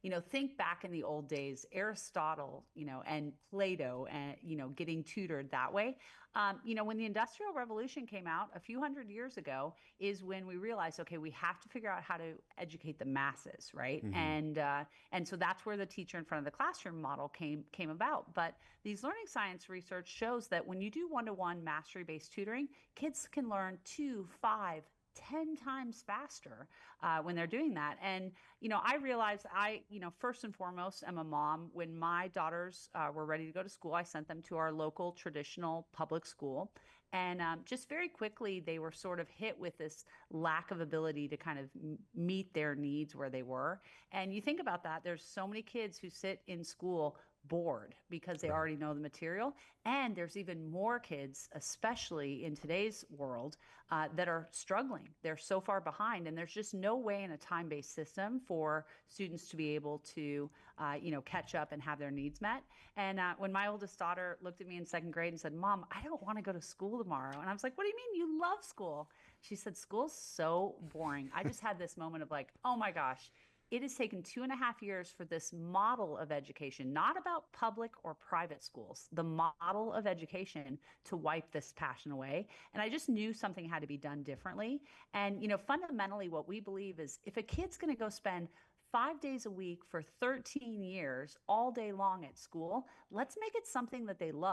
So, think back in the old days, Aristotle, and Plato, and, getting tutored that way. When the Industrial Revolution came out a few hundred years ago, is when we realized, okay, we have to figure out how to educate the masses, right? Hmm. And so that's where the teacher in front of the classroom model came about. But these learning science research shows that when you do one-to-one mastery-based tutoring, kids can learn 2, 5, 10 times faster when they're doing that. And, I realized first and foremost, I'm a mom. When my daughters were ready to go to school, I sent them to our local traditional public school. And just very quickly, they were sort of hit with this lack of ability to kind of meet their needs where they were. And you think about that, there's so many kids who sit in school bored because they Right. already know the material. And there's even more kids, especially in today's world, that are struggling. They're so far behind, and there's just no way in a time-based system for students to be able to, catch up and have their needs met. And when my oldest daughter looked at me in second grade and said, "Mom, I don't want to go to school tomorrow," and I was like, "What do you mean? You love school?" She said, "School's so boring." I just had this moment of like, "Oh my gosh." It has taken 2.5 years for this model of education, not about public or private schools, the model of education to wipe this passion away. And I just knew something had to be done differently. And, fundamentally, what we believe is if a kid's going to go spend 5 days a week for 13 years, all day long at school, let's make it something that they love.